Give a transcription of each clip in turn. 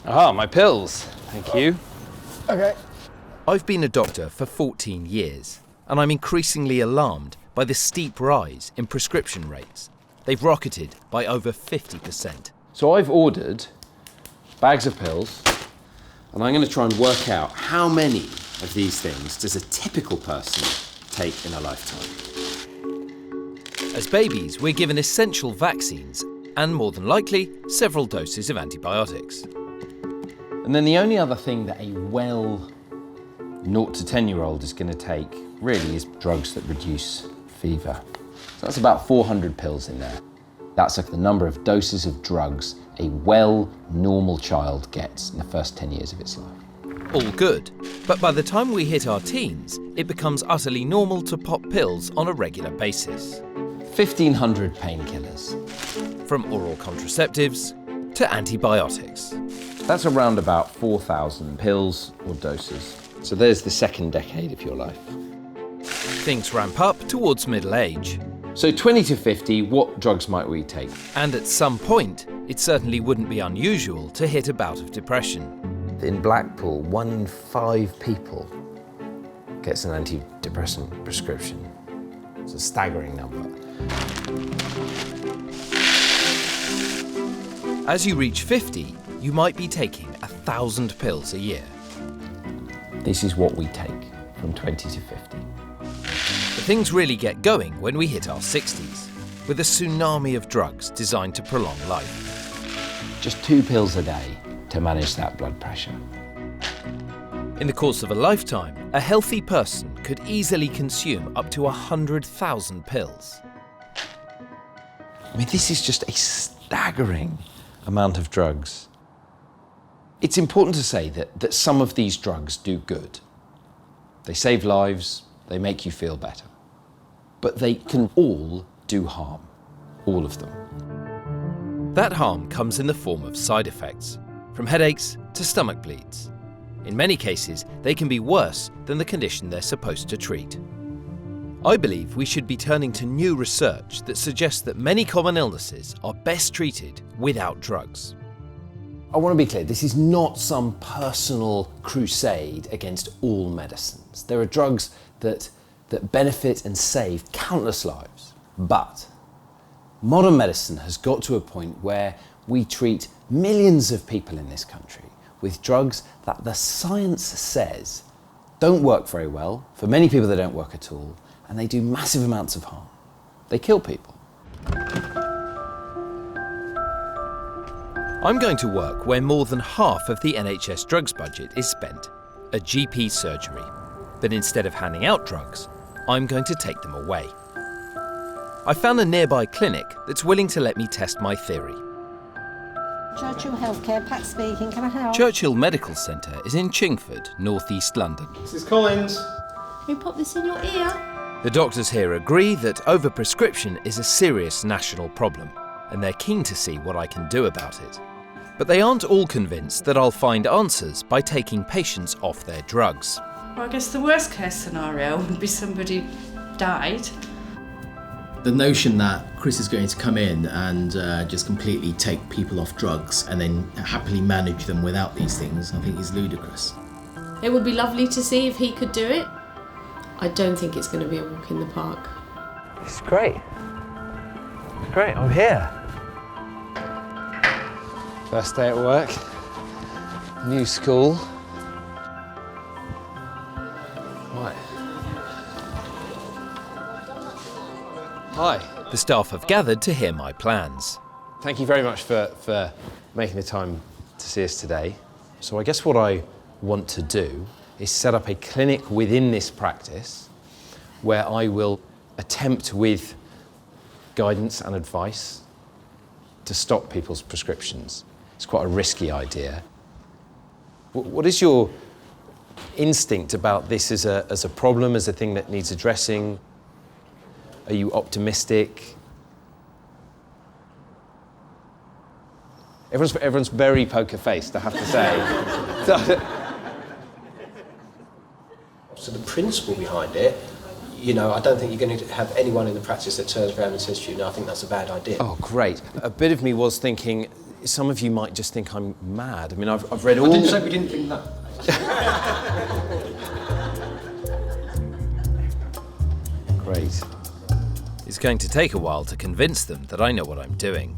Ah, my pills. Thank you. Okay. I've been a doctor for 14 years, and I'm increasingly alarmed by the steep rise in prescription rates. They've rocketed by over 50%. So I've ordered bags of pills, and I'm going to try and work out how many of these things does a typical person take in a lifetime. As babies, we're given essential vaccines and, more than likely, several doses of antibiotics. And then the only other thing that a 0 to 10-year-old is going to take really is drugs that reduce fever. So that's about 400 pills in there. That's like the number of doses of drugs a normal child gets in the first 10 years of its life. All good, but by the time we hit our teens, it becomes utterly normal to pop pills on a regular basis. 1,500 painkillers. From oral contraceptives to antibiotics. That's around about 4,000 pills or doses. So there's the second decade of your life. Things ramp up towards middle age. So 20 to 50, what drugs might we take? And at some point, it certainly wouldn't be unusual to hit a bout of depression. In Blackpool, 1 in 5 people gets an antidepressant prescription. It's a staggering number. As you reach 50, you might be taking 1,000 pills a year. This is what we take from 20 to 50. But things really get going when we hit our 60s, with a tsunami of drugs designed to prolong life. Just 2 pills a day to manage that blood pressure. In the course of a lifetime, a healthy person could easily consume up to 100,000 pills. I mean, this is just a staggering amount of drugs. It's important to say that some of these drugs do good. They save lives, they make you feel better. But they can all do harm, all of them. That harm comes in the form of side effects, from headaches to stomach bleeds. In many cases, they can be worse than the condition they're supposed to treat. I believe we should be turning to new research that suggests that many common illnesses are best treated without drugs. I want to be clear, this is not some personal crusade against all medicines. There are drugs that benefit and save countless lives. But modern medicine has got to a point where we treat millions of people in this country with drugs that the science says don't work very well. For many people, they don't work at all, and they do massive amounts of harm. They kill people. I'm going to work where more than half of the NHS drugs budget is spent, a GP surgery. But instead of handing out drugs, I'm going to take them away. I found a nearby clinic that's willing to let me test my theory. Churchill Healthcare, Pat speaking, can I help? Churchill Medical Centre is in Chingford, North East London. Mrs. Collins. Can you pop this in your ear? The doctors here agree that overprescription is a serious national problem, and they're keen to see what I can do about it. But they aren't all convinced that I'll find answers by taking patients off their drugs. Well, I guess the worst case scenario would be somebody died. The notion that Chris is going to come in and just completely take people off drugs and then happily manage them without these things, I think is ludicrous. It would be lovely to see if he could do it. I don't think it's going to be a walk in the park. It's great. It's great, I'm here. First day at work, new school. Right. Hi. The staff have gathered to hear my plans. Thank you very much for making the time to see us today. So I guess what I want to do is set up a clinic within this practice where I will attempt with guidance and advice to stop people's prescriptions. It's quite a risky idea. What is your instinct about this as a problem, as a thing that needs addressing? Are you optimistic? Everyone's very poker-faced, I have to say. So the principle behind it, you know, I don't think you're going to have anyone in the practice that turns around and says to you, no, I think that's a bad idea. Oh, great. A bit of me was thinking, some of you might just think I'm mad. I mean, I've read all... I didn't say we didn't think that. Great. It's going to take a while to convince them that I know what I'm doing.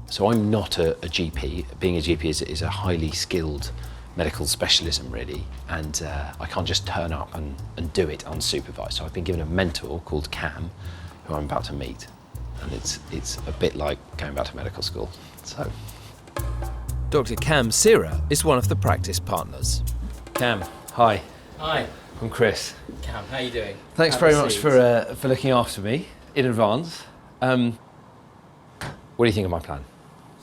So I'm not a GP. Being a GP is a highly skilled medical specialism, really, and I can't just turn up and do it unsupervised. So I've been given a mentor called Cam, who I'm about to meet, and it's a bit like going back to medical school. So, Dr. Cam Sira is one of the practice partners. Cam, hi. Hi, I'm Chris. Cam. How you doing? Thanks very much for looking after me in advance. What do you think of my plan?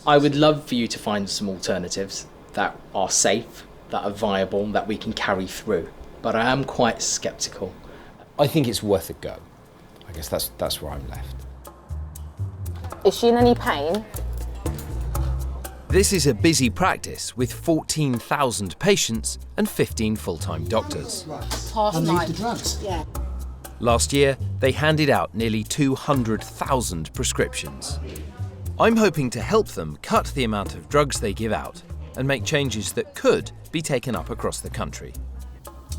I would love for you to find some alternatives that are safe, that are viable, that we can carry through. But I am quite sceptical. I think it's worth a go. I guess that's where I'm left. Is she in any pain? This is a busy practice with 14,000 patients and 15 full-time doctors. Half night. Yeah. Last year, they handed out nearly 200,000 prescriptions. I'm hoping to help them cut the amount of drugs they give out and make changes that could be taken up across the country.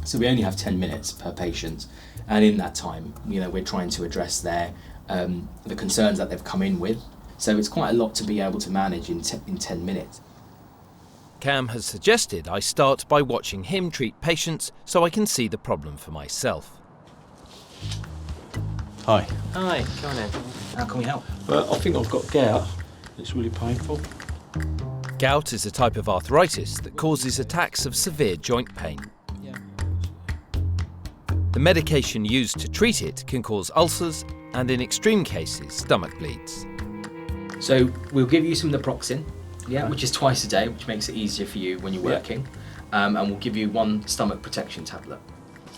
So we only have 10 minutes per patient, and in that time, we're trying to address the concerns that they've come in with. So it's quite a lot to be able to manage in 10 minutes. Cam has suggested I start by watching him treat patients so I can see the problem for myself. Hi. Hi, go on in. How can we help? I think I've got gout. It's really painful. Gout is a type of arthritis that causes attacks of severe joint pain. The medication used to treat it can cause ulcers and, in extreme cases, stomach bleeds. So we'll give you some naproxen, which is twice a day, which makes it easier for you when you're working. And we'll give you one stomach protection tablet.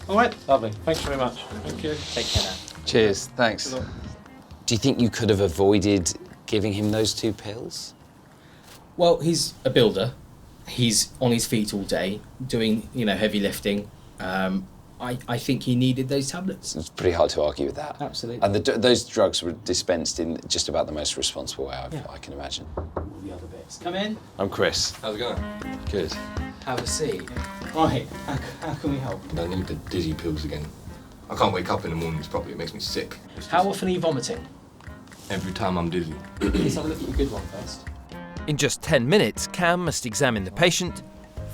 All right, lovely. Thanks very much. Thank you. Take care now. Cheers, thanks. Do you think you could have avoided giving him those 2 pills? Well, he's a builder. He's on his feet all day, doing heavy lifting. I think he needed those tablets. It's pretty hard to argue with that. Absolutely. And those drugs were dispensed in just about the most responsible way I can imagine. All the other bits. Come in. I'm Chris. How's it going? Good. Have a seat. Right, how can we help? I need the dizzy pills again. I can't wake up in the mornings properly, it makes me sick. How often are you vomiting? Every time I'm dizzy. Let's have a look at your good one first. In just 10 minutes, Cam must examine the patient,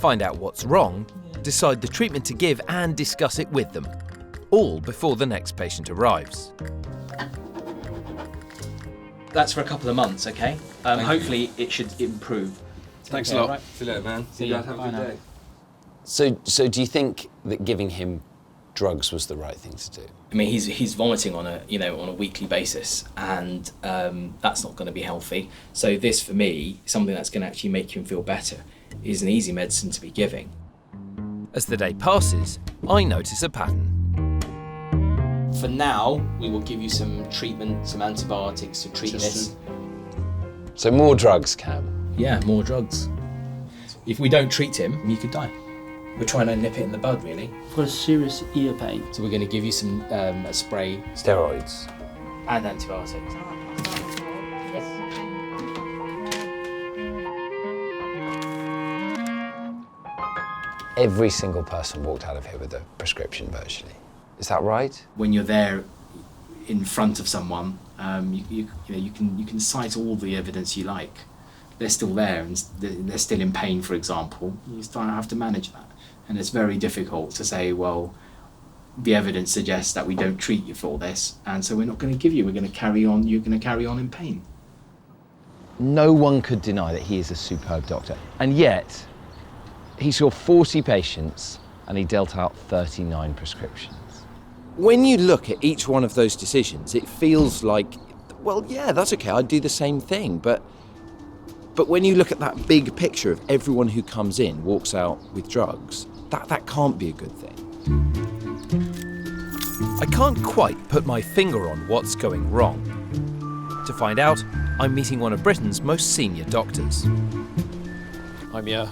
find out what's wrong, decide the treatment to give and discuss it with them, all before the next patient arrives. That's for a couple of months, okay? Hopefully it should improve. Thanks a lot. Right? See you later, man. See you. Have a good day. So do you think that giving him drugs was the right thing to do? I mean, he's vomiting on a weekly basis, and that's not going to be healthy. So this, for me, something that's going to actually make him feel better, is an easy medicine to be giving. As the day passes, I notice a pattern. For now, we will give you some treatment, some antibiotics to treat this. So more drugs, Cam? Yeah, more drugs. If we don't treat him, he could die. We're trying to nip it in the bud, really. I've got a serious ear pain. So we're going to give you some a spray Steroids? and antibiotics. Every single person walked out of here with a prescription virtually. Is that right? When you're there in front of someone, you can cite all the evidence you like. They're still there and they're still in pain, for example. You start to have to manage that. And it's very difficult to say, well, the evidence suggests that we don't treat you for this, and so we're not going to give you, you're going to carry on in pain. No one could deny that he is a superb doctor. And yet, he saw 40 patients and he dealt out 39 prescriptions. When you look at each one of those decisions, it feels like, well, yeah, that's okay, I'd do the same thing. But when you look at that big picture of everyone who comes in, walks out with drugs, that can't be a good thing. I can't quite put my finger on what's going wrong. To find out, I'm meeting one of Britain's most senior doctors. Hi, Mia.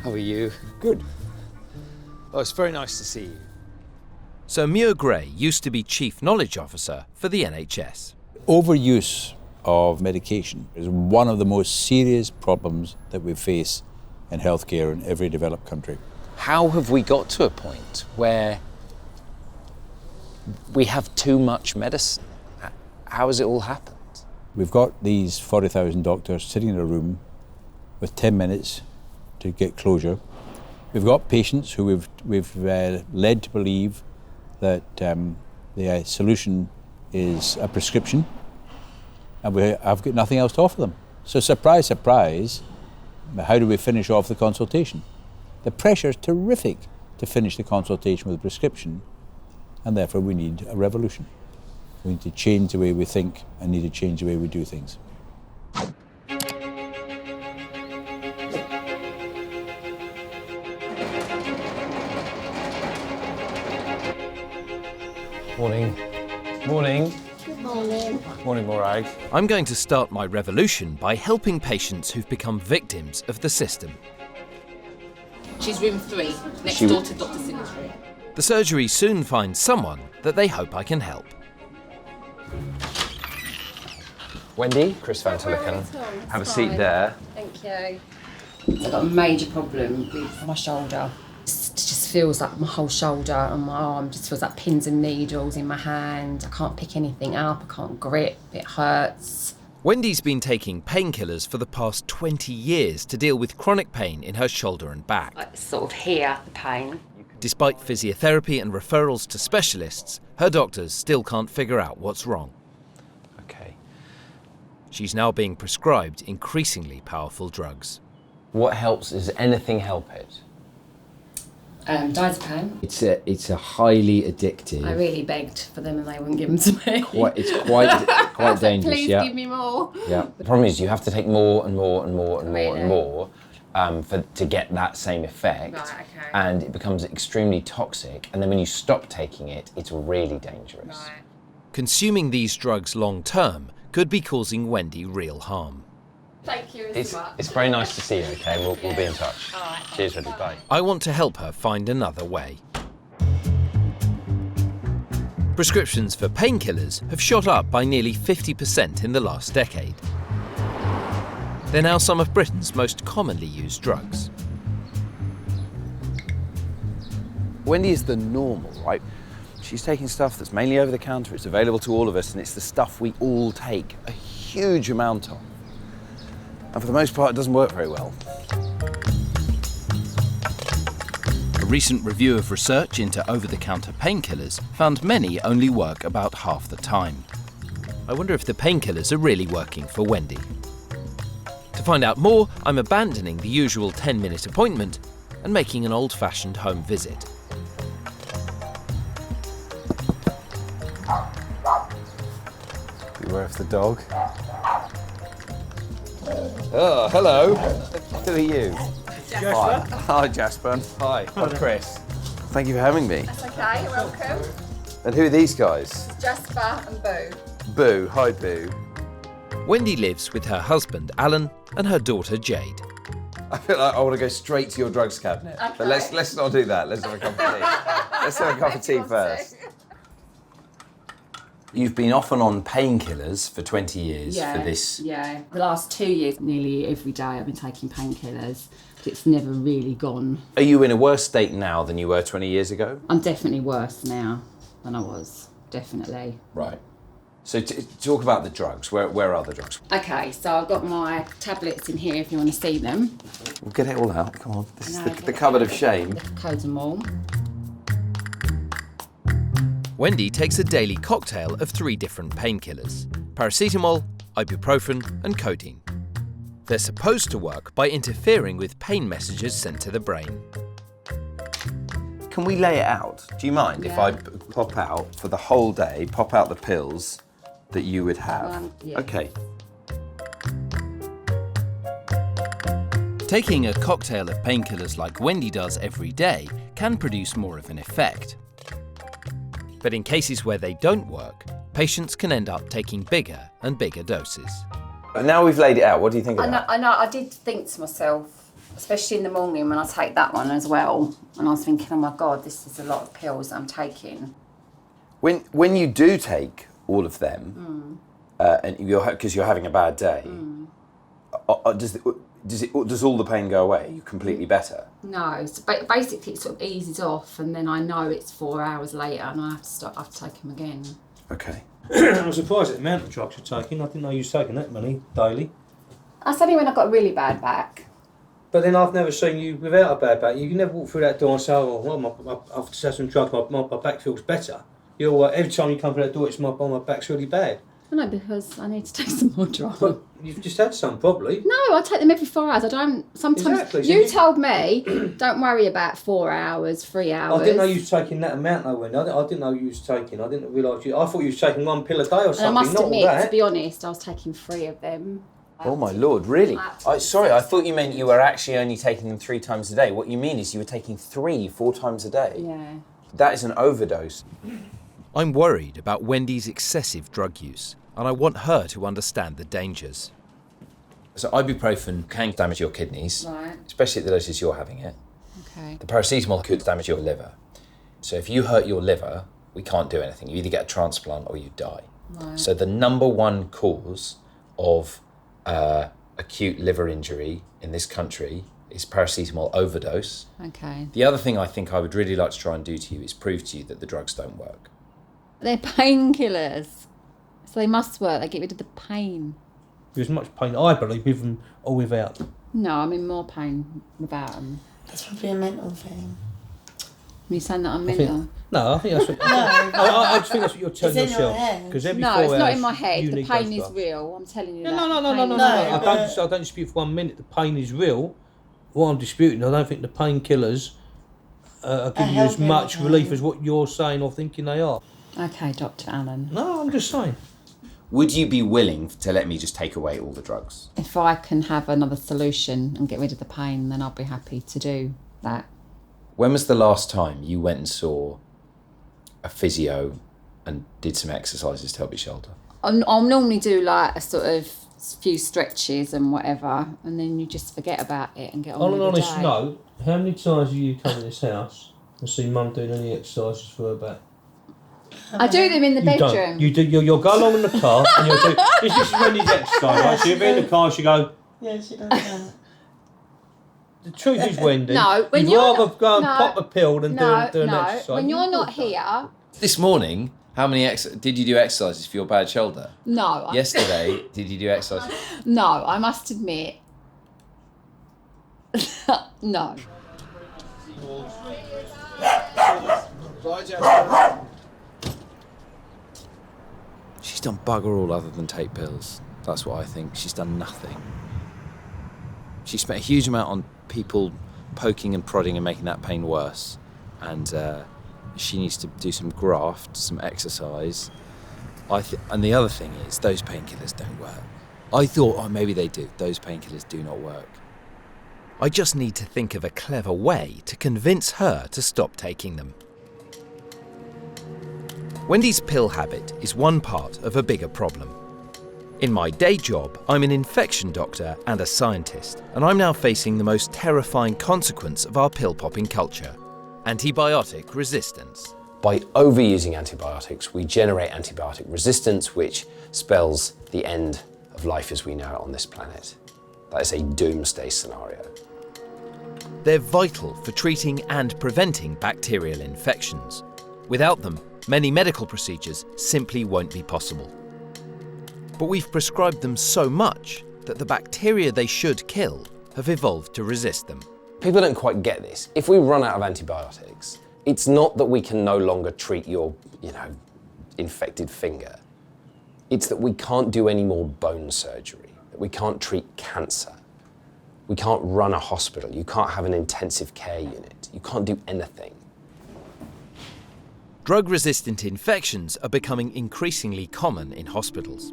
How are you? Good. Oh, it's very nice to see you. So Muir Gray used to be Chief Knowledge Officer for the NHS. Overuse of medication is one of the most serious problems that we face in healthcare in every developed country. How have we got to a point where we have too much medicine? How has it all happened? We've got these 40,000 doctors sitting in a room with 10 minutes to get closure. We've got patients who we've led to believe that the solution is a prescription, and I've got nothing else to offer them. So surprise, surprise, how do we finish off the consultation? The pressure is terrific to finish the consultation with a prescription, and therefore we need a revolution. We need to change the way we think and need to change the way we do things. Morning. Morning. Good morning. Morning, Morag. I'm going to start my revolution by helping patients who've become victims of the system. She's room 3, next She- door to Dr. Symmetry. The surgery soon finds someone that they hope I can help. Wendy, Chris Van Tulleken. Have a seat there. Thank you. I've got a major problem with my shoulder. It just feels like my whole shoulder and my arm just feels like pins and needles in my hand. I can't pick anything up, I can't grip, it hurts. Wendy's been taking painkillers for the past 20 years to deal with chronic pain in her shoulder and back. Like sort of here, the pain. Despite physiotherapy and referrals to specialists, her doctors still can't figure out what's wrong. Okay. She's now being prescribed increasingly powerful drugs. What helps? Does anything help it? Diazepam. It's a highly addictive. I really begged for them and they wouldn't give them to me. It's quite dangerous. Please give me more. Yeah. The problem is you have to take more and more and more and more and more to get that same effect. Right, okay. And it becomes extremely toxic. And then when you stop taking it, it's really dangerous. Right. Consuming these drugs long term could be causing Wendy real harm. Thank you so much. It's very nice to see you, okay? We'll be in touch. All right. Cheers, Wendy. Bye. I want to help her find another way. Prescriptions for painkillers have shot up by nearly 50% in the last decade. They're now some of Britain's most commonly used drugs. Wendy is the normal, right? She's taking stuff that's mainly over the counter, it's available to all of us, and it's the stuff we all take a huge amount of. And for the most part, it doesn't work very well. A recent review of research into over-the-counter painkillers found many only work about half the time. I wonder if the painkillers are really working for Wendy. To find out more, I'm abandoning the usual 10-minute appointment and making an old-fashioned home visit. Beware of the dog. Oh, hello. Who are you? Jasper. Hi, Jasper. Hi, I'm Chris. Thank you for having me. That's okay, you're welcome. And who are these guys? Jasper and Boo. Boo. Hi, Boo. Wendy lives with her husband, Alan, and her daughter, Jade. I feel like I want to go straight to your drugs cabinet. Okay. But let's not do that. Let's have a cup of tea. Let's have a cup of tea first. You've been off and on painkillers for 20 years for this. Yeah, the last 2 years, nearly every day I've been taking painkillers. It's never really gone. Are you in a worse state now than you were 20 years ago? I'm definitely worse now than I was, definitely. Right. So talk about the drugs. Where are the drugs? Okay, so I've got my tablets in here if you want to see them. We'll get it all out. Come on. This is No, the cupboard of shame. Codes them all. Wendy takes a daily cocktail of 3 different painkillers: paracetamol, ibuprofen, and codeine. They're supposed to work by interfering with pain messages sent to the brain. Can we lay it out? Do you mind if I pop out for the whole day, pop out the pills that you would have? Yeah. Okay. Taking a cocktail of painkillers like Wendy does every day can produce more of an effect. But in cases where they don't work, patients can end up taking bigger and bigger doses. Now we've laid it out, what do you think of that? I know, I did think to myself, especially in the morning when I take that one as well, and I was thinking, oh my God, this is a lot of pills I'm taking. When you do take all of them, and because you're having a bad day, does all the pain go away? Are you completely better? No, so basically it sort of eases off, and then I know it's 4 hours later, and I have to take them again. Okay. I'm surprised at the amount of drugs you're taking. I didn't know you was taking that many daily. That's only when I got a really bad back. But then I've never seen you without a bad back. You can never walk through that door and say, "Oh, well, I've just had some drugs. My back feels better." Every time you come through that door, it's my back's really bad. I know, because I need to take some more drugs. But you've just had some, probably. No, I take them every 4 hours. I don't. Sometimes Exactly. you told me, don't worry about 4 hours, 3 hours. I didn't know you was taking that amount, though, Wendy. I didn't know you was taking. I didn't realise you. I thought you was taking 1 pill a day or something. And I must not admit, all that. to be honest, I was taking 3 of them. Oh my lord, really? Sorry, I thought you meant you were actually only taking them 3 times a day. What you mean is you were taking 4 times a day. Yeah. That is an overdose. I'm worried about Wendy's excessive drug use, and I want her to understand the dangers. So ibuprofen can damage your kidneys, Right. especially at the doses you're having it. Okay. The paracetamol could damage your liver. So if you hurt your liver, we can't do anything. You either get a transplant or you die. Right. So the number one cause of acute liver injury in this country is paracetamol overdose. Okay. The other thing I think I would really like to try and do to you is prove to you that the drugs don't work. They're painkillers, so they must work. They get rid of the pain. There's much pain, I believe, with them or without. No, I'm in more pain without them. That's probably a mental thing. Are you saying that I'm I think- mental? No, I think that's what... I just think that's what you're telling It's in your yourself. head. Because every No, 4 it's not hours in my head. you The need pain those is drugs. real. I'm telling you No, that. no, The pain is real. I don't dispute for 1 minute the pain is real. What I'm disputing, I don't think the painkillers are giving you as helping much the pain. relief as what you're saying or thinking they are. Okay, Dr. Allen. No, I'm just saying. Would you be willing to let me just take away all the drugs? If I can have another solution and get rid of the pain, then I'll be happy to do that. When was the last time you went and saw a physio and did some exercises to help your shoulder? I'll normally do like a sort of few stretches and whatever, and then you just forget about it and get on On with an the honest day. note, how many times have you come to this house and seen Mum doing any exercises for her back? I do them in the You bedroom. don't. You do. You'll go along in the car and you'll do. This is when you exercise, right? So you'll be in the car. She go. Yeah, she does that. The truth is, Wendy. No, when you'd you're rather not- go and no, pop a pill than do an no. exercise. When you're not here, This morning, how many did you do exercises for your bad shoulder? no. Yesterday, did you do exercises? No, I must admit. No. She's done bugger all other than take pills. That's what I think. She's done nothing. She spent a huge amount on people poking and prodding and making that pain worse. And she needs to do some graft, some exercise. And the other thing is, those painkillers don't work. I thought, oh, maybe they do. Those painkillers do not work. I just need to think of a clever way to convince her to stop taking them. Wendy's pill habit is one part of a bigger problem. In my day job, I'm an infection doctor and a scientist, and I'm now facing the most terrifying consequence of our pill-popping culture: antibiotic resistance. By overusing antibiotics, we generate antibiotic resistance, which spells the end of life as we know it on this planet. That is a doomsday scenario. They're vital for treating and preventing bacterial infections. Without them, many medical procedures simply won't be possible. But we've prescribed them so much that the bacteria they should kill have evolved to resist them. People don't quite get this. If we run out of antibiotics, it's not that we can no longer treat your, infected finger. It's that we can't do any more bone surgery, that we can't treat cancer. We can't run a hospital. You can't have an intensive care unit. You can't do anything. Drug-resistant infections are becoming increasingly common in hospitals.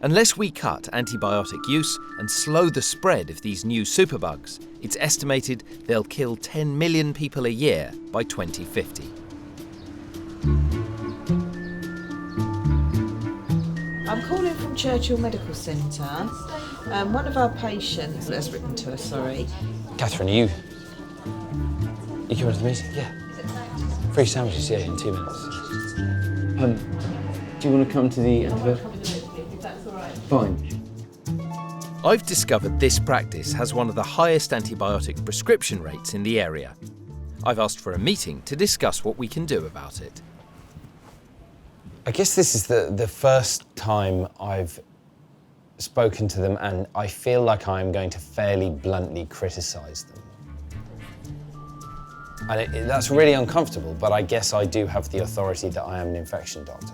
Unless we cut antibiotic use and slow the spread of these new superbugs, it's estimated they'll kill 10 million people a year by 2050. I'm calling from Churchill Medical Centre. One of our patients has written to us, sorry. Catherine, you coming to the meeting? Yeah. Free sandwiches, yeah, in 2 minutes. Do you want to come to the antibiotic? Fine. I've discovered this practice has one of the highest antibiotic prescription rates in the area. I've asked for a meeting to discuss what we can do about it. I guess this is the first time I've spoken to them, and I feel like I'm going to fairly bluntly criticise them. And that's really uncomfortable, but I guess I do have the authority that I am an infection doctor.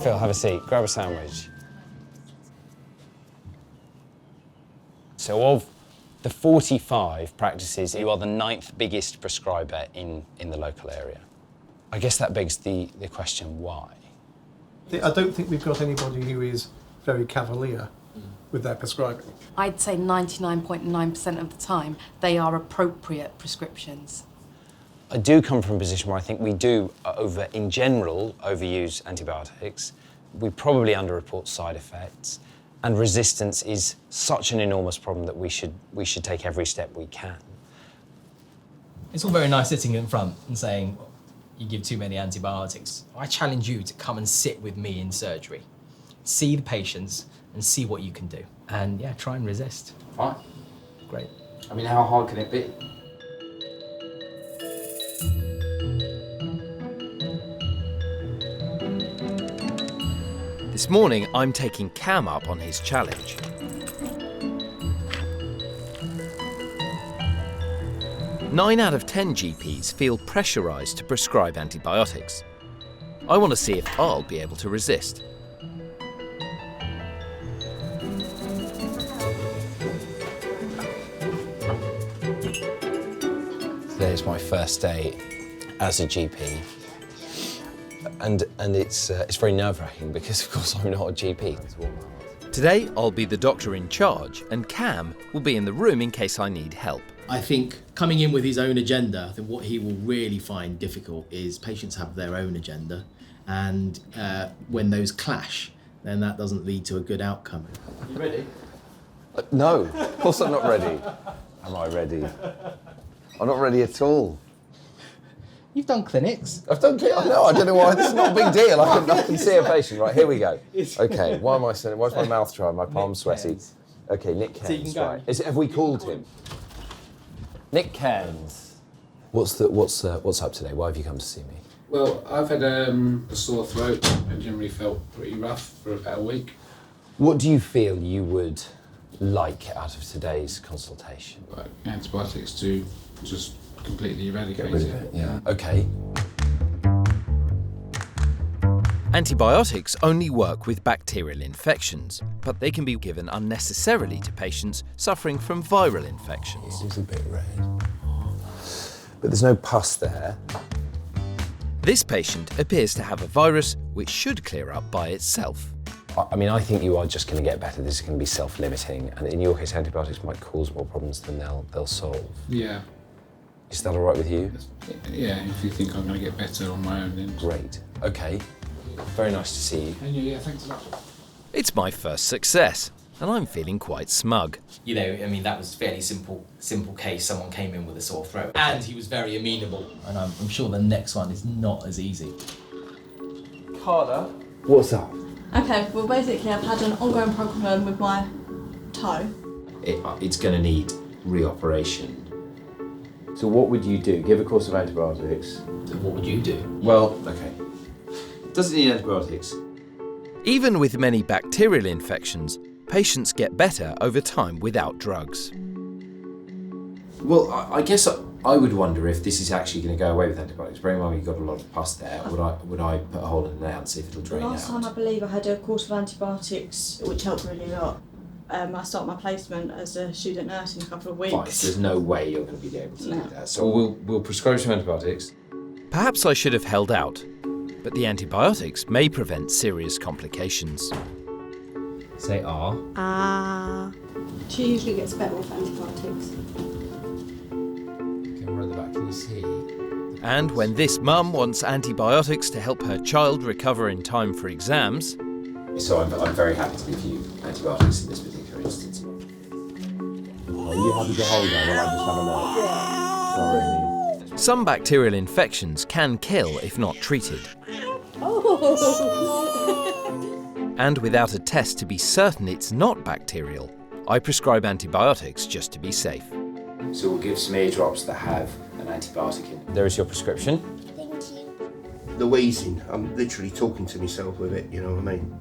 Phil, have a seat. Grab a sandwich. So of the 45 practices, you are the 9th biggest prescriber in the local area. I guess that begs the question, why? I don't think we've got anybody who is very cavalier with their prescribing. I'd say 99.9% of the time, they are appropriate prescriptions. I do come from a position where I think we do, in general, overuse antibiotics. We probably underreport side effects, and resistance is such an enormous problem that we should take every step we can. It's all very nice sitting in front and saying, you give too many antibiotics. I challenge you to come and sit with me in surgery. See the patients and see what you can do. And yeah, try and resist. Fine. Great. I mean, how hard can it be? This morning, I'm taking Cam up on his challenge. Nine out of 10 GPs feel pressurised to prescribe antibiotics. I want to see if I'll be able to resist. Today is my first day as a GP, and it's very nerve-wracking because, of course, I'm not a GP. Today, I'll be the doctor in charge, and Cam will be in the room in case I need help. I think coming in with his own agenda, I think what he will really find difficult is patients have their own agenda, and when those clash, then that doesn't lead to a good outcome. You ready? No, of course I'm not ready. Am I ready? I'm not ready at all. You've done clinics. I've done clinics. No, I don't know why. This is not a big deal. I can see a patient. Right, here we go. Okay, why am I saying? Why's my mouth dry? My palm's sweaty. Okay, Nick Cairns. Right. Have we called him? Nick Cairns. What's up today? Why have you come to see me? Well, I've had a sore throat. I generally felt pretty rough for about a week. What do you feel you would like out of today's consultation? Like antibiotics to just completely eradicate it. Yeah. Okay. Antibiotics only work with bacterial infections, but they can be given unnecessarily to patients suffering from viral infections. It is a bit red. But there's no pus there. This patient appears to have a virus which should clear up by itself. I mean, I think you are just going to get better. This is going to be self-limiting, and in your case, antibiotics might cause more problems than they'll solve. Yeah. Is that all right with you? Yeah, if you think I'm going to get better on my own then. Great. Okay. Very nice to see you. And yeah, thanks a lot. It's my first success, and I'm feeling quite smug. You know, I mean, that was a fairly simple case. Someone came in with a sore throat, and he was very amenable. And I'm sure the next one is not as easy. Carla. What's up? Okay, well basically I've had an ongoing problem with my toe. It's going to need reoperation. So what would you do? Give a course of antibiotics. So what would you do? Well, okay. Doesn't need antibiotics. Even with many bacterial infections, patients get better over time without drugs. Well, I guess I would wonder if this is actually going to go away with antibiotics. Bearing in mind you've got a lot of pus there, would I put a hole in the nail and see if it'll drain out? Last time I believe I had a course of antibiotics, which helped really a lot. I started my placement as a student nurse in a couple of weeks. Fine, there's no way you're going to be able to do that. So we'll prescribe some antibiotics. Perhaps I should have held out, but the antibiotics may prevent serious complications. Say R. She usually gets better with antibiotics. Camera at the back, can you see? And when this mum wants antibiotics to help her child recover in time for exams... So I'm very happy to give you antibiotics in this particular instance. Are you happy to hold that while I just have a look? Sorry. Some bacterial infections can kill if not treated. Oh. And without a test to be certain it's not bacterial, I prescribe antibiotics just to be safe. So we'll give some ear drops that have an antibiotic in. There is your prescription. The wheezing, I'm literally talking to myself with it, you know what I mean?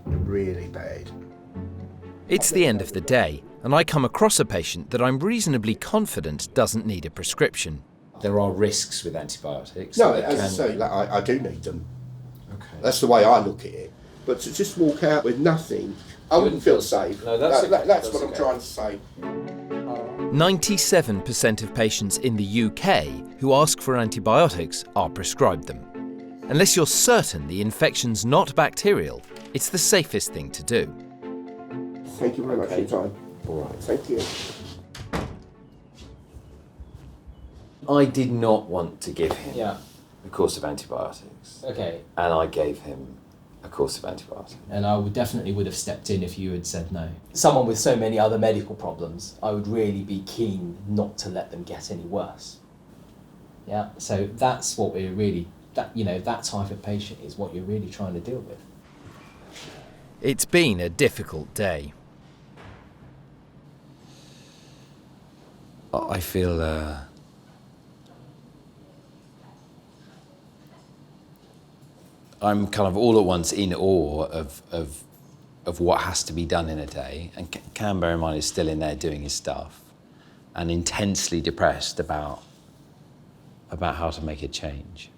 Really bad. It's the end of the day, and I come across a patient that I'm reasonably confident doesn't need a prescription. There are risks with antibiotics. No, as I say, like, I do need them. Okay. That's the way I look at it. But to just walk out with nothing, I wouldn't feel safe. No, that's that's what I'm trying to say. 97% of patients in the UK who ask for antibiotics are prescribed them. Unless you're certain the infection's not bacterial, it's the safest thing to do. Thank you very much for your time. All right. Thank you. I did not want to give him Yeah. a course of antibiotics. Okay. And I gave him a course of antibiotics. And I would have stepped in if you had said no. Someone with so many other medical problems, I would really be keen not to let them get any worse. Yeah, so that's what we're really, that type of patient is what you're really trying to deal with. It's been a difficult day. I feel I'm kind of all at once in awe of what has to be done in a day, and Cam, bear in mind, is still in there doing his stuff, and intensely depressed about how to make a change.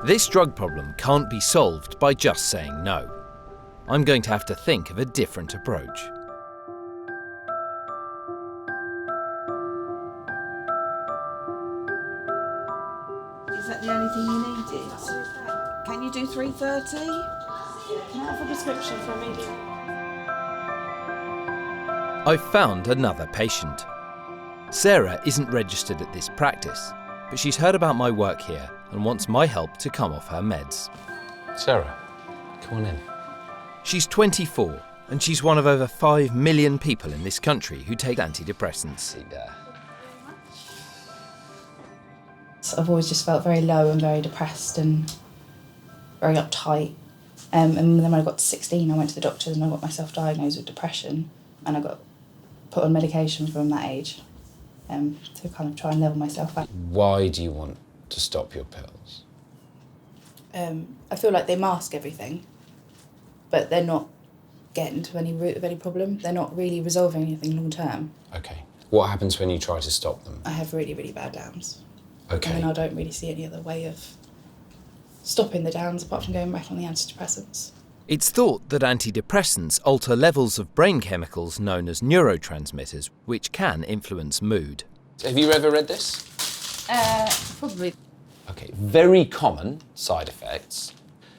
This drug problem can't be solved by just saying no. I'm going to have to think of a different approach. Is that the only thing you needed? Can you do 3:30? Can I have a prescription for immediate? I've found another patient. Sarah isn't registered at this practice, but she's heard about my work here and wants my help to come off her meds. Sarah, come on in. She's 24 and she's one of over 5 million people in this country who take antidepressants. I've always just felt very low and very depressed and very uptight. And then when I got to 16, I went to the doctors and I got myself diagnosed with depression, and I got put on medication from that age to kind of try and level myself out. Why do you want to stop your pills? I feel like they mask everything, but they're not getting to any root of any problem. They're not really resolving anything long term. Okay. What happens when you try to stop them? I have really, really bad downs. Okay. And I don't really see any other way of stopping the downs apart from going back on the antidepressants. It's thought that antidepressants alter levels of brain chemicals known as neurotransmitters, which can influence mood. Have you ever read this? Probably. Okay, very common side effects.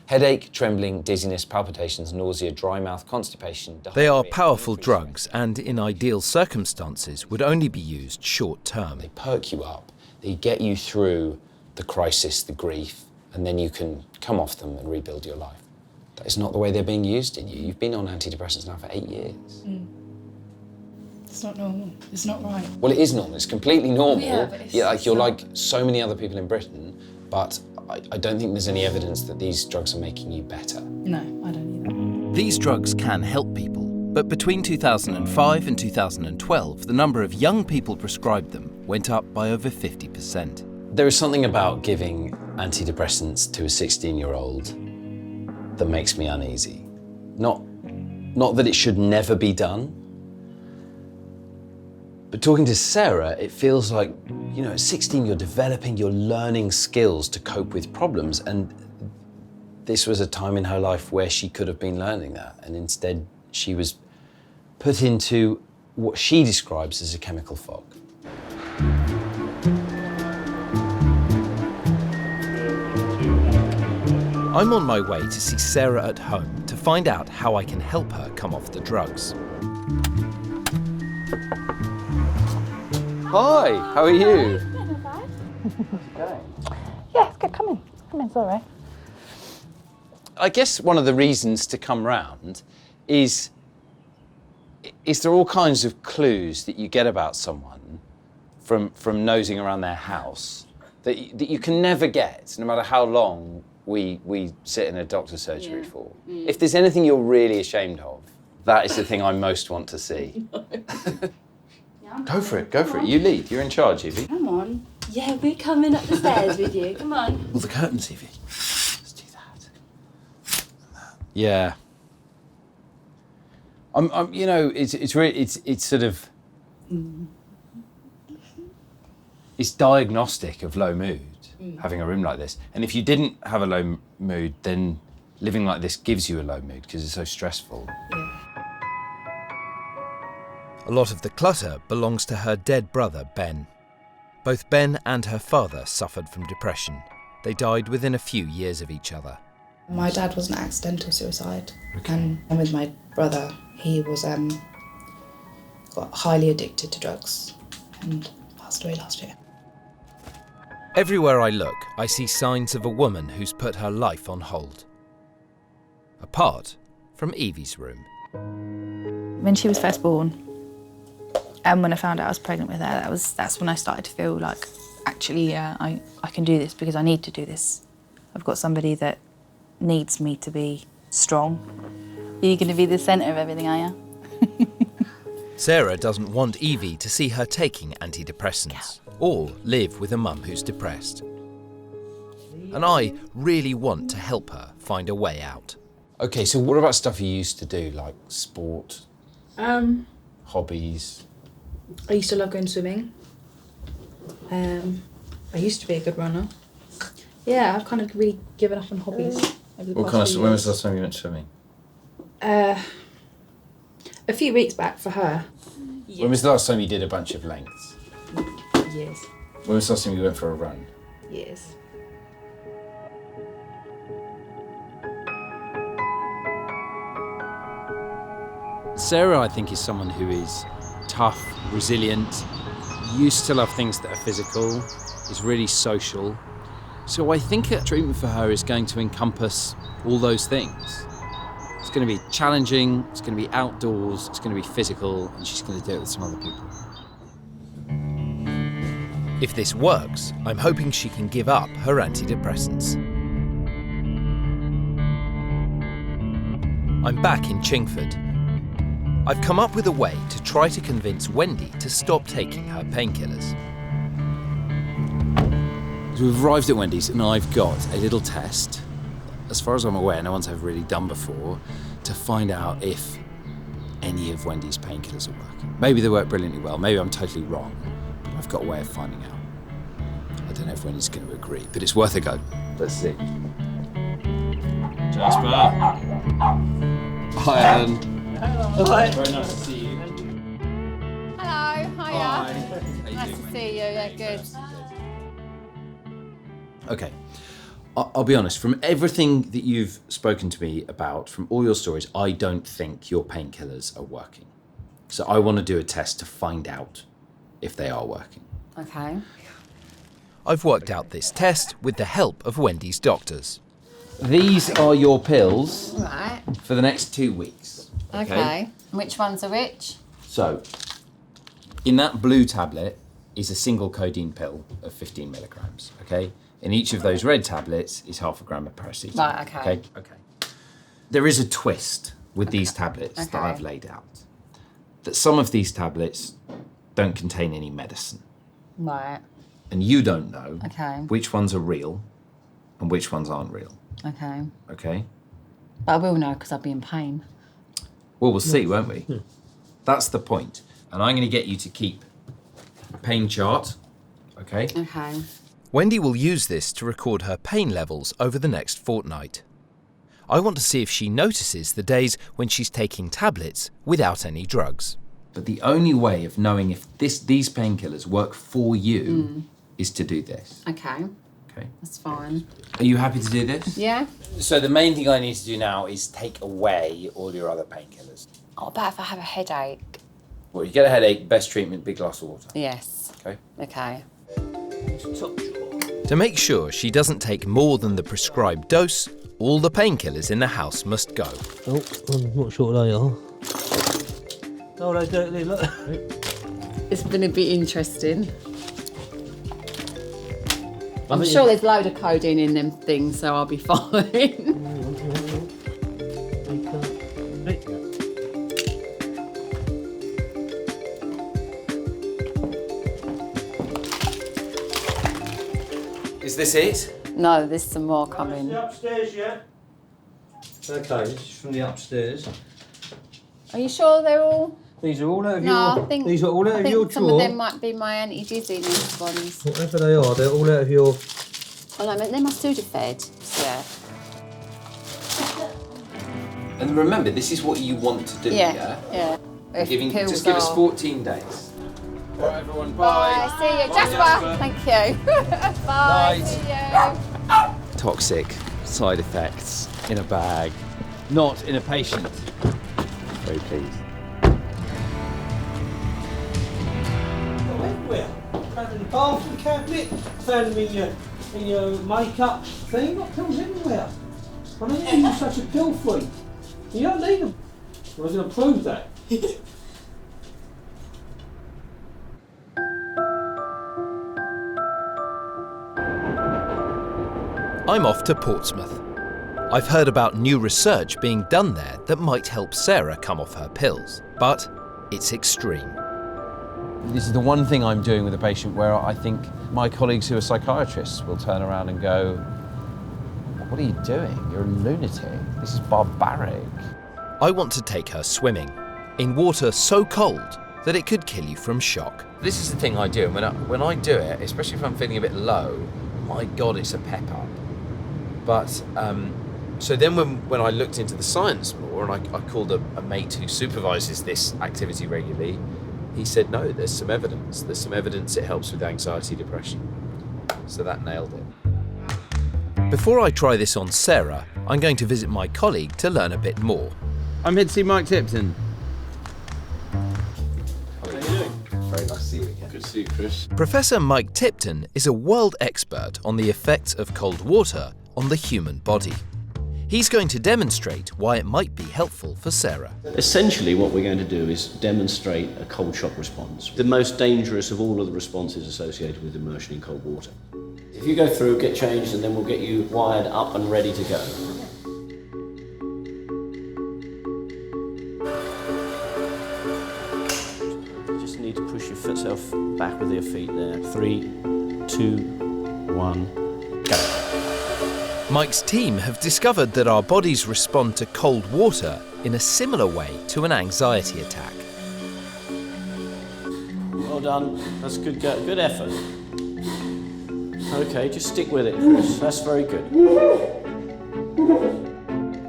Headache, trembling, dizziness, palpitations, nausea, dry mouth, constipation. They are powerful drugs and, in ideal circumstances, would only be used short term. They perk you up, they get you through the crisis, the grief, and then you can come off them and rebuild your life. That is not the way they're being used in you. You've been on antidepressants now for 8 years. It's not normal. It's not right. Well, it is normal. It's completely normal. Yeah, but it's you're not. like so many other people in Britain, but I don't think there's any evidence that these drugs are making you better. No, I don't either. These drugs can help people, but between 2005 and 2012, the number of young people prescribed them went up by over 50%. There is something about giving antidepressants to a 16-year-old that makes me uneasy. Not that it should never be done, but talking to Sarah, it feels like, at 16 you're developing, you're learning skills to cope with problems, and this was a time in her life where she could have been learning that, and instead she was put into what she describes as a chemical fog. I'm on my way to see Sarah at home to find out how I can help her come off the drugs. Hi, how are you? Yeah, it's good. Come in. Come in, it's all right. I guess one of the reasons to come round is there all kinds of clues that you get about someone from nosing around their house that you can never get, no matter how long we sit in a doctor's surgery for. If there's anything you're really ashamed of, that is the thing I most want to see. Go for it, go for it. You lead, you're in charge, Evie. Come on. Yeah, we're coming up the stairs with you. Come on. Well, the curtains, Evie. Let's do that. Yeah. I'm you know, it's really, it's sort of, it's diagnostic of low mood, having a room like this. And if you didn't have a low mood, then living like this gives you a low mood because it's so stressful. A lot of the clutter belongs to her dead brother, Ben. Both Ben and her father suffered from depression. They died within a few years of each other. My dad was an accidental suicide, and with my brother, he was got highly addicted to drugs and passed away last year. Everywhere I look, I see signs of a woman who's put her life on hold. Apart from Evie's room. When she was first born, and when I found out I was pregnant with her, that's when I started to feel like, actually, yeah, I can do this because I need to do this. I've got somebody that needs me to be strong. You're going to be the centre of everything, are you? Sarah doesn't want Evie to see her taking antidepressants or live with a mum who's depressed. And I really want to help her find a way out. Okay, so what about stuff you used to do, like sport, hobbies? I used to love going swimming. I used to be a good runner. Yeah, I've kind of really given up on hobbies. Over the When past few was years. the last time you went swimming? A few weeks back for her. When was the last time you did a bunch of lengths? Years. When was the last time you went for a run? Years. Sarah, I think, is someone who is tough, resilient, used to love things that are physical, is really social. So I think a treatment for her is going to encompass all those things. It's going to be challenging, it's going to be outdoors, it's going to be physical, and she's going to do it with some other people. If this works, I'm hoping she can give up her antidepressants. I'm back in Chingford. I've come up with a way to try to convince Wendy to stop taking her painkillers. So we've arrived at Wendy's and I've got a little test, as far as I'm aware, no one's ever really done before, to find out if any of Wendy's painkillers are working. Maybe they work brilliantly well, maybe I'm totally wrong, but I've got a way of finding out. I don't know if Wendy's going to agree, but it's worth a go. Let's see. Jasper. Hi, Alan. Hi. Very nice to see you. Hello, hiya. Nice to see you, yeah, good. Okay, I'll be honest, from everything that you've spoken to me about, from all your stories, I don't think your painkillers are working. So I want to do a test to find out if they are working. Okay. I've worked out this test with the help of Wendy's doctors. These are your pills Right. for the next 2 weeks. Okay. Which ones are which? So, in that blue tablet is a single codeine pill of 15 milligrams, okay? In each of those red tablets is half a gram of paracetamol. Right, okay. Okay. There is a twist with these tablets that Okay. I've laid out. That some of these tablets don't contain any medicine. Right. And you don't know Okay. which ones are real and which ones aren't real, Okay. okay? But I will know because I'll be in pain. Well, we'll see, won't we? That's the point. And I'm going to get you to keep a pain chart, okay? Okay. Wendy will use this to record her pain levels over the next fortnight. I want to see if she notices the days when she's taking tablets without any drugs. But the only way of knowing if these painkillers work for you is to do this. Okay. Okay. That's fine. Are you happy to do this? Yeah? So the main thing I need to do now is take away all your other painkillers. What about if I have a headache? Well, you get a headache, best treatment, big glass of water. Yes. Okay. Okay. To make sure she doesn't take more than the prescribed dose, all the painkillers in the house must go. Oh, I'm not sure what they are. Oh, they do, look. It's been a bit interesting. I'm sure there's a load of codeine in them things, so I'll be fine. Is this it? No, there's some more coming. Upstairs, yeah? Okay, this is from the upstairs. Are you sure they're all? These are all out of No, your. I think these are all out I of think your some drawer. of them might be my anti-dizziness ones. Whatever they are, they're all out of your. Oh no, they're my Sudafed. Yeah. And remember, this is what you want to do, yeah? Yeah. I'm giving, Pills just give us are- 14 days. All right, everyone, Bye. See you, Jasper. Thank you. Bye. Night. See you. Toxic side effects in a bag, not in a patient. Very pleased. Everywhere. Found in the bathroom cabinet. Found them in your makeup thing. Got pills everywhere. I don't think you're such a pill freak. You don't need them. I was going to prove that. I'm off to Portsmouth. I've heard about new research being done there that might help Sarah come off her pills, but it's extreme. This is the one thing I'm doing with a patient where I think my colleagues who are psychiatrists will turn around and go, "What are you doing? You're a lunatic. This is barbaric." I want to take her swimming in water so cold that it could kill you from shock. This is the thing I do, and when I do it, especially if I'm feeling a bit low, my God, it's a pep up. But so then when I looked into the science more, and I called a mate who supervises this activity regularly, he said, no, there's some evidence. There's some evidence it helps with anxiety, depression. So that nailed it. Before I try this on Sarah, I'm going to visit my colleague to learn a bit more. I'm here to see Mike Tipton. How are you doing? Very nice to see you again. Good to see you, Chris. Professor Mike Tipton is a world expert on the effects of cold water on the human body. He's going to demonstrate why it might be helpful for Sarah. Essentially what we're going to do is demonstrate a cold shock response, the most dangerous of all of the responses associated with immersion in cold water. If you go through, get changed, and then we'll get you wired up and ready to go. You just need to push yourself back with your feet there. 3, 2, 1, go. Mike's team have discovered that our bodies respond to cold water in a similar way to an anxiety attack. Well done. That's good. Good effort. Okay, just stick with it, Chris. That's very good.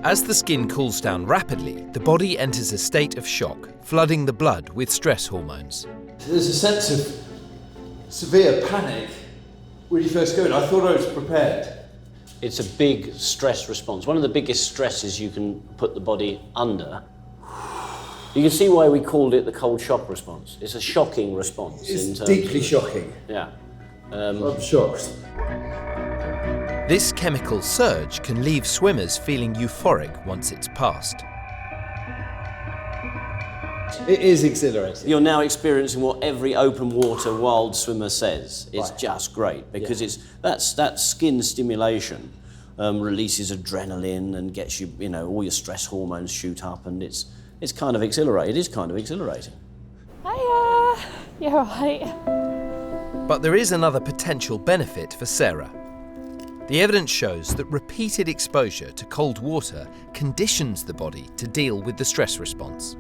As the skin cools down rapidly, the body enters a state of shock, flooding the blood with stress hormones. There's a sense of severe panic when you first go in. I thought I was prepared. It's a big stress response. One of the biggest stresses you can put the body under. You can see why we called it the cold shock response. It's a shocking response. It's deeply shocking. Yeah. I'm shocked. This chemical surge can leave swimmers feeling euphoric once it's passed. It is exhilarating. You're now experiencing what every open water wild swimmer says. It's just great because it's that skin stimulation releases adrenaline and gets you, all your stress hormones shoot up, and it's kind of exhilarating. It is kind of exhilarating. Hiya! You're right. But there is another potential benefit for Sarah. The evidence shows that repeated exposure to cold water conditions the body to deal with the stress response.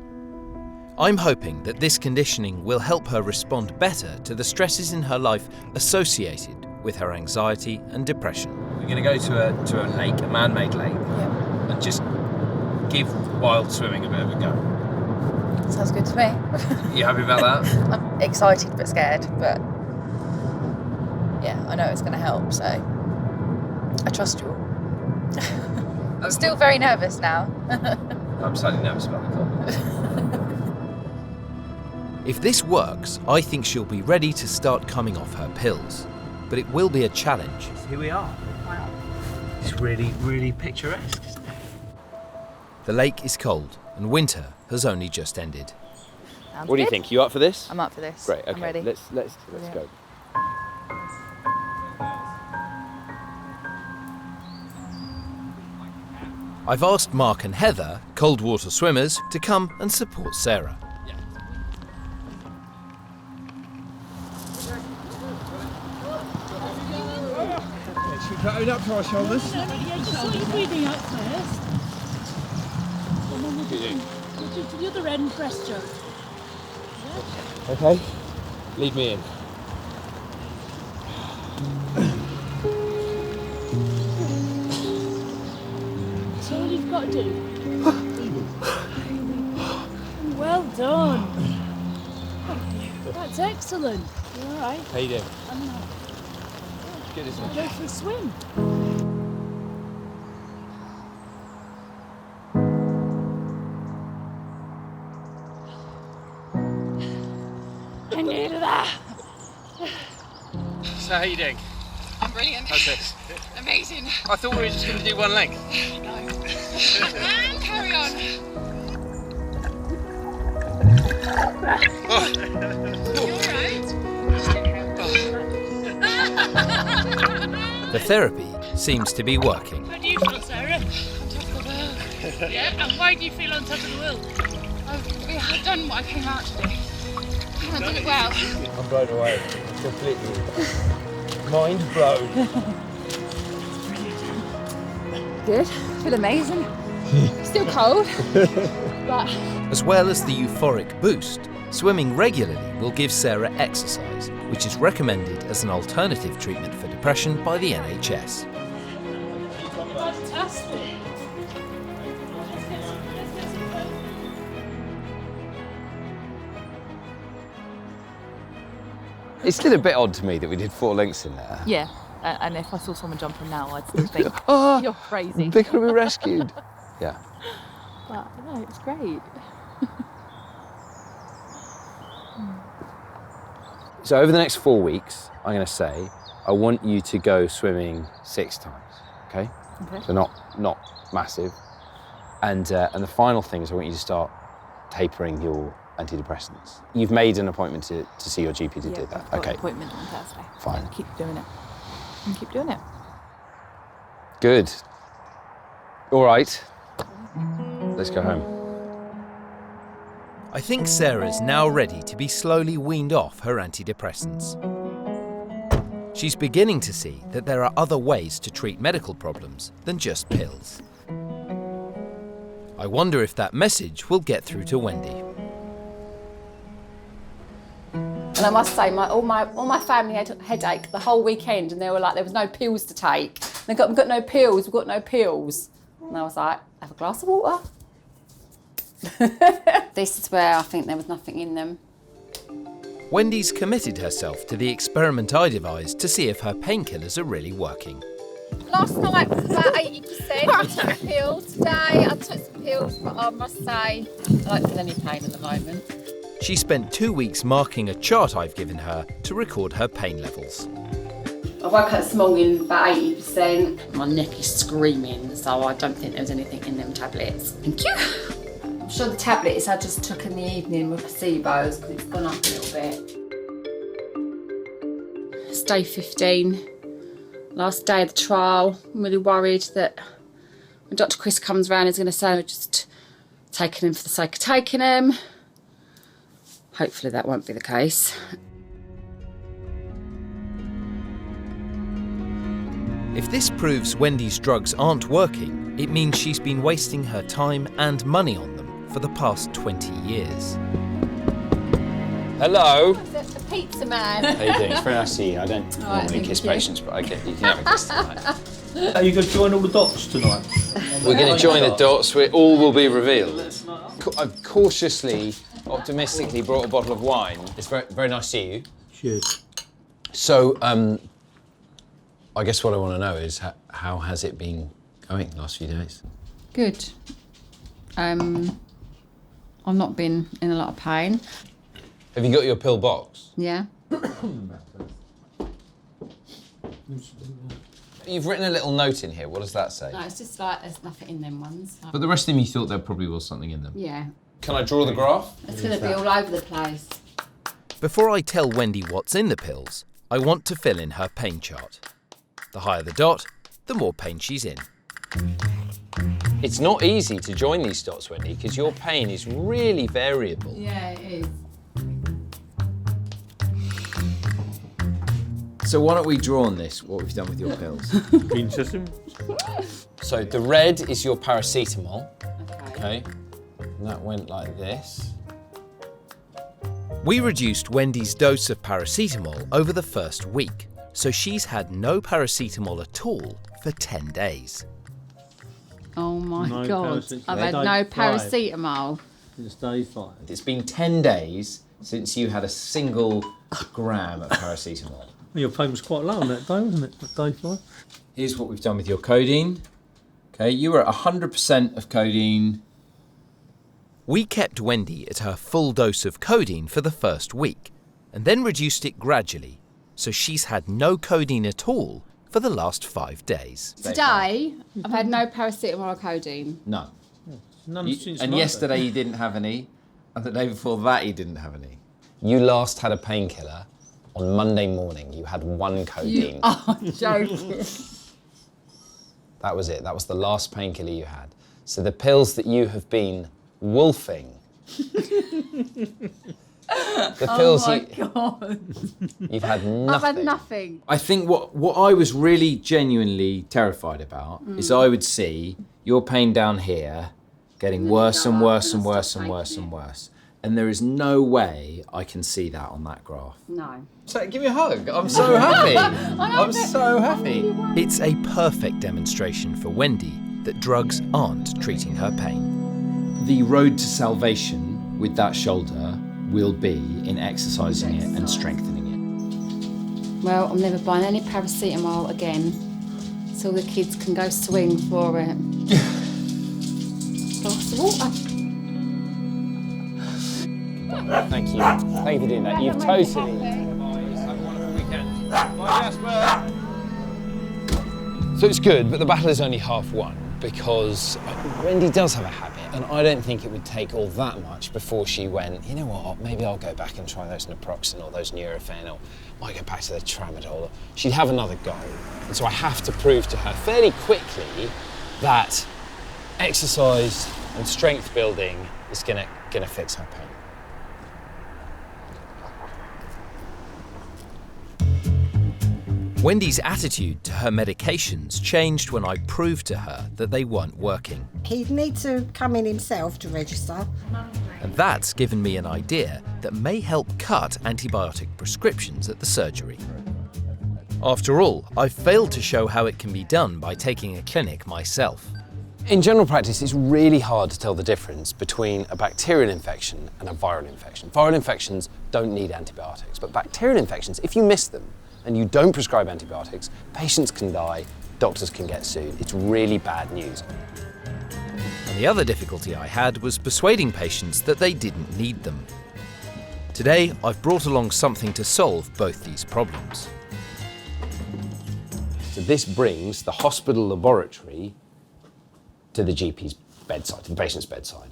I'm hoping that this conditioning will help her respond better to the stresses in her life associated with her anxiety and depression. We're going to go to a lake, a man-made lake, and just give wild swimming a bit of a go. Sounds good to me. You happy about that? I'm excited but scared, but yeah, I know it's going to help, so I trust you all. I'm still very nervous now. I'm slightly nervous about the cold. If this works, I think she'll be ready to start coming off her pills. But it will be a challenge. Here we are. Wow. It's really, really picturesque, isn't it? The lake is cold and winter has only just ended. What do you think? You up for this? I'm up for this. Great. Okay. I'm ready. Let's go. I've asked Mark and Heather, cold water swimmers, to come and support Sarah. Should we put it up to our shoulders? Just sort your breathing out first. And then we'll do to the other end, breaststroke. Okay. Lead me in. That's all you've got to do. Well done. That's excellent. You all right? How you doing? I'm not. Good, isn't it? Go for a swim. I needed that. So how you doing? I'm brilliant. How's this? Amazing. I thought we were just going to do one leg. No. And carry on. You all right? The therapy seems to be working. How do you feel, Sarah? On top of the world. Yeah, and why do you feel on top of the world? I've done what I came out to do. I've done it well. I'm blown away. Completely. Mind blown. Good. Feel amazing. Still cold. But As well as the euphoric boost, swimming regularly will give Sarah exercise, which is recommended as an alternative treatment for depression by the NHS. Fantastic. It's still a bit odd to me that we did 4 links in there. yeah, and if I saw someone jumping now, I'd still think, Oh, you're crazy. They're going to be rescued. Yeah. But no, it's great. So over the next 4 weeks, I'm going to say, I want you to go swimming 6 times, okay? Okay. So not massive. And the final thing is I want you to start tapering your antidepressants. You've made an appointment to see your GP to do that. I've got Okay. an appointment on Thursday. Fine. Keep doing it. And keep doing it. Good. All right. Let's go home. I think Sarah's now ready to be slowly weaned off her antidepressants. She's beginning to see that there are other ways to treat medical problems than just pills. I wonder if that message will get through to Wendy. And I must say, all my family had a headache the whole weekend, and they were like, there was no pills to take. We've got no pills, we've got no pills. And I was like, have a glass of water. This is where I think there was nothing in them. Wendy's committed herself to the experiment I devised to see if her painkillers are really working. Last night was about 80%. I took a pill. Today I took some pills, but I must say, I don't feel any pain at the moment. She spent 2 weeks marking a chart I've given her to record her pain levels. I woke up this morning about 80%. My neck is screaming, so I don't think there was anything in them tablets. Thank you. I'm sure the tablets I just took in the evening were placebos because it's gone up a little bit. It's day 15, last day of the trial. I'm really worried that when Dr. Chris comes round, he's going to say, I'm just taking them for the sake of taking them. Hopefully that won't be the case. If this proves Wendy's drugs aren't working, it means she's been wasting her time and money on them for the past 20 years. Hello. The pizza man. How you doing? It's very nice to see you. I don't normally kiss patients, but you can have a kiss tonight. Are you going to join all the dots tonight? We're going to join the dots. All will be revealed. I've cautiously, optimistically brought a bottle of wine. It's very, very nice to see you. Cheers. So, I guess what I want to know is how has it been going the last few days? Good. I've not been in a lot of pain. Have you got your pill box? Yeah. You've written a little note in here. What does that say? No, it's just like there's nothing in them ones. But the rest of them, you thought there probably was something in them. Yeah. Can I draw the graph? It's going to be all over the place. Before I tell Wendy what's in the pills, I want to fill in her pain chart. The higher the dot, the more pain she's in. It's not easy to join these dots, Wendy, because your pain is really variable. Yeah, it is. So why don't we draw on this, what we've done with your pills? Green system. So the red is your paracetamol. Okay. And that went like this. We reduced Wendy's dose of paracetamol over the first week, so she's had no paracetamol at all for 10 days. Oh my No God. paracetamol. I've had Day no 5. paracetamol. It's day 5. It's been 10 days since you had a single gram of paracetamol. Your pain was quite low on that day, wasn't it? Day 5. Here's what we've done with your codeine. Okay, you were at 100% of codeine. We kept Wendy at her full dose of codeine for the first week, and then reduced it gradually, so she's had no codeine at all for the last 5 days. Today, I've had no paracetamol or codeine. No. None since And Monday. yesterday you didn't have any, and the day before that you didn't have any. You last had a painkiller on Monday morning. You had 1 codeine. You are joking. That was it. That was the last painkiller you had. So the pills that you have been wolfing. The pills oh my God. you've had nothing. I've had nothing. I think what I was really genuinely terrified about is I would see your pain down here getting worse and worse and worse and worse and worse. And there is no way I can see that on that graph. No. So give me a hug. I'm so happy. I'm so happy. It's a perfect demonstration for Wendy that drugs aren't treating her pain. The road to salvation with that shoulder will be in exercising it and strengthening it. Well, I'm never buying any paracetamol again, so the kids can go swing for it. Glass of water. Thank you. Thank you for doing that. You've totally... So it's good, but the battle is only half won because Wendy does have a habit, and I don't think it would take all that much before she went, you know what, maybe I'll go back and try those naproxen or those Nurofen, or might go back to the tramadol. She'd have another go. And so I have to prove to her fairly quickly that exercise and strength building is gonna fix her pain. Wendy's attitude to her medications changed when I proved to her that they weren't working. He'd need to come in himself to register. And that's given me an idea that may help cut antibiotic prescriptions at the surgery. After all, I've failed to show how it can be done by taking a clinic myself. In general practice, it's really hard to tell the difference between a bacterial infection and a viral infection. Viral infections don't need antibiotics, but bacterial infections, if you miss them and you don't prescribe antibiotics, patients can die, doctors can get sued. It's really bad news. And the other difficulty I had was persuading patients that they didn't need them. Today, I've brought along something to solve both these problems. So this brings the hospital laboratory to the GP's bedside, to the patient's bedside.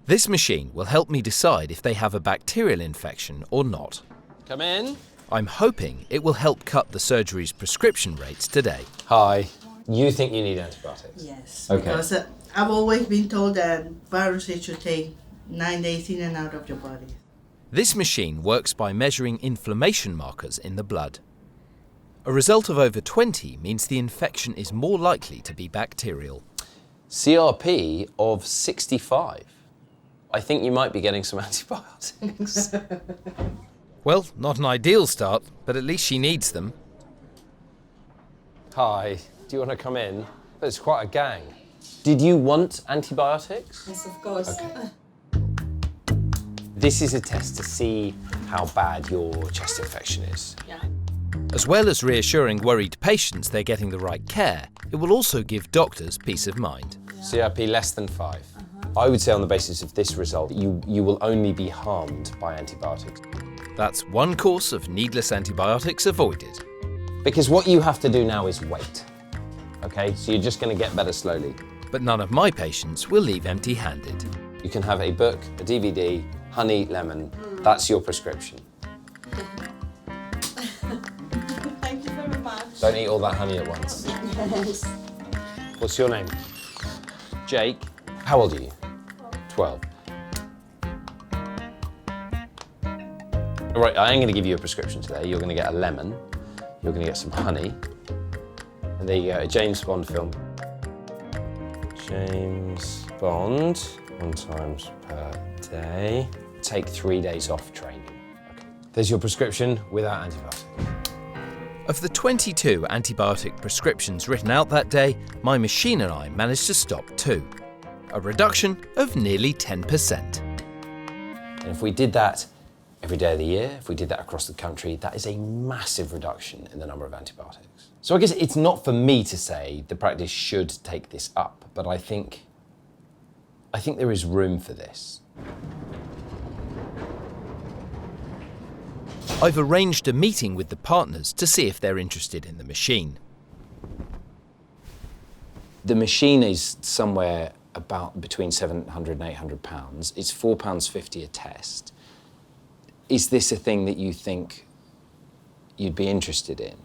This machine will help me decide if they have a bacterial infection or not. Come in. I'm hoping it will help cut the surgery's prescription rates today. Hi. You think you need antibiotics? Yes. Okay. Because I've always been told that viruses should take 9 days in and out of your body. This machine works by measuring inflammation markers in the blood. A result of over 20 means the infection is more likely to be bacterial. CRP of 65. I think you might be getting some antibiotics. Well, not an ideal start, but at least she needs them. Hi, do you want to come in? It's quite a gang. Did you want antibiotics? Yes, of course. Okay. This is a test to see how bad your chest infection is. Yeah. As well as reassuring worried patients they're getting the right care, it will also give doctors peace of mind. CRP less than 5. I would say on the basis of this result, you will only be harmed by antibiotics. That's one course of needless antibiotics avoided. Because what you have to do now is wait. Okay, so you're just going to get better slowly. But none of my patients will leave empty-handed. You can have a book, a DVD, honey, lemon. That's your prescription. Thank you very much. Don't eat all that honey at once. Yes. What's your name? Jake. How old are you? 12. All right, I am going to give you a prescription today. You're going to get a lemon. You're going to get some honey. And there you go, a James Bond film. James Bond, 1 times per day. Take 3 days off training. Okay. There's your prescription without antibiotic. Of the 22 antibiotic prescriptions written out that day, my machine and I managed to stop 2. A reduction of nearly 10%. And if we did that every day of the year, if we did that across the country, that is a massive reduction in the number of antibiotics. So I guess it's not for me to say the practice should take this up, but I think there is room for this. I've arranged a meeting with the partners to see if they're interested in the machine. The machine is somewhere about between £700 and £800. It's £4.50 a test. Is this a thing that you think you'd be interested in?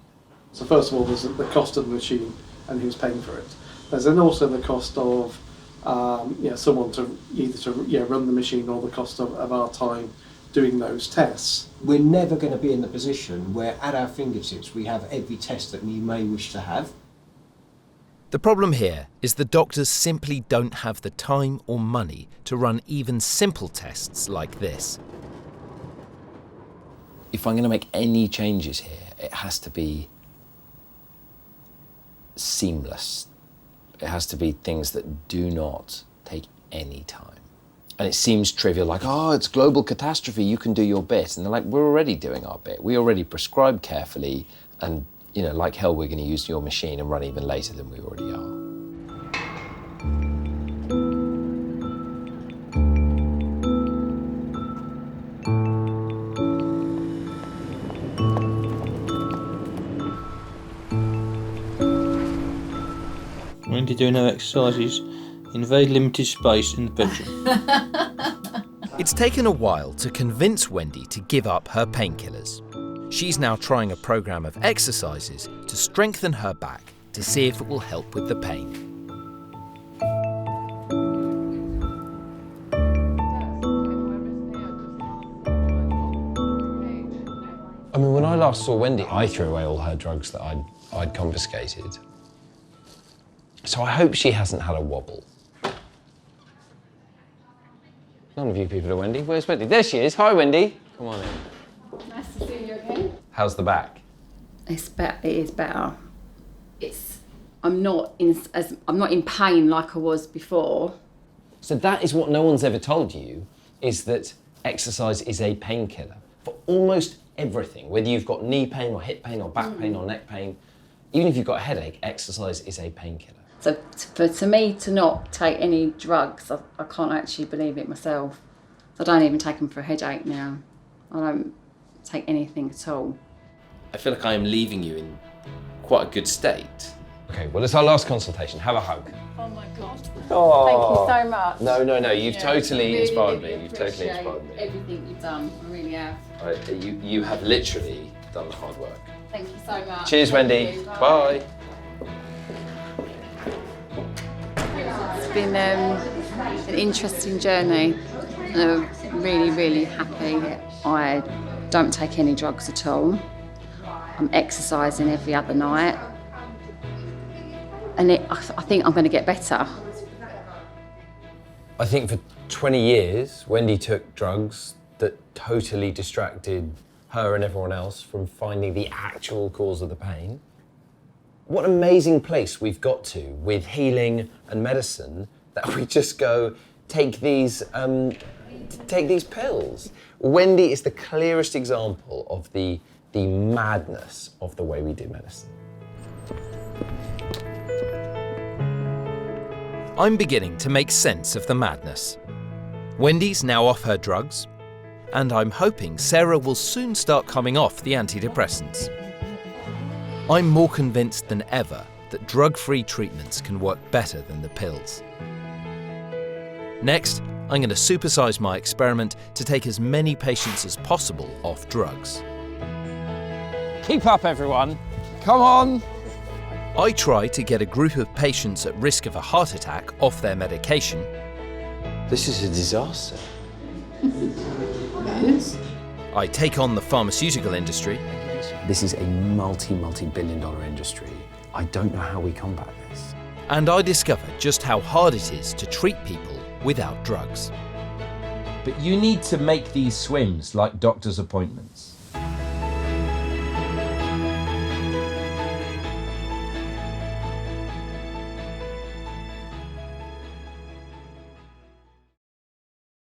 So first of all, there's the cost of the machine and who's paying for it. There's then also the cost of someone to either run the machine or the cost of our time doing those tests. We're never going to be in the position where at our fingertips we have every test that you may wish to have. The problem here is the doctors simply don't have the time or money to run even simple tests like this. If I'm going to make any changes here, it has to be seamless. It has to be things that do not take any time. And it seems trivial, like, oh, it's global catastrophe, you can do your bit. And they're like, we're already doing our bit. We already prescribe carefully, and, you know, like hell, we're going to use your machine and run even later than we already are. Wendy doing her exercises in a very limited space in the bedroom. It's taken a while to convince Wendy to give up her painkillers. She's now trying a program of exercises to strengthen her back to see if it will help with the pain. I mean, when I last saw Wendy, I threw away all her drugs that I'd confiscated. So I hope she hasn't had a wobble. None of you people are Wendy. Where's Wendy? There she is. Hi, Wendy. Come on in. Nice to see you again. How's the back? It is better. I'm not in pain like I was before. So that is what no one's ever told you, is that exercise is a painkiller for almost everything. Whether you've got knee pain or hip pain or back pain or neck pain, even if you've got a headache, exercise is a painkiller. So for me to not take any drugs, I can't actually believe it myself. I don't even take them for a headache now. I don't take anything at all. I feel like I am leaving you in quite a good state. Okay, well, it's our last consultation. Have a hug. Oh my God. Oh. Thank you so much. No, you've totally really, inspired really me. You've totally inspired me. Everything you've done, I really have. You have literally done the hard work. Thank you so much. Cheers, Wendy. Bye. It's been an interesting journey. I'm really, really happy. I don't take any drugs at all. I'm exercising every other night. And I think I'm going to get better. I think for 20 years, Wendy took drugs that totally distracted her and everyone else from finding the actual cause of the pain. What an amazing place we've got to with healing and medicine that we just go, take these pills. Wendy is the clearest example of the madness of the way we do medicine. I'm beginning to make sense of the madness. Wendy's now off her drugs, and I'm hoping Sarah will soon start coming off the antidepressants. I'm more convinced than ever that drug-free treatments can work better than the pills. Next, I'm going to supersize my experiment to take as many patients as possible off drugs. Keep up, everyone. Come on. I try to get a group of patients at risk of a heart attack off their medication. This is a disaster. It is. I take on the pharmaceutical industry. This is a multi-billion dollar industry. I don't know how we combat this. And I discover just how hard it is to treat people without drugs. But you need to make these swims like doctor's appointments.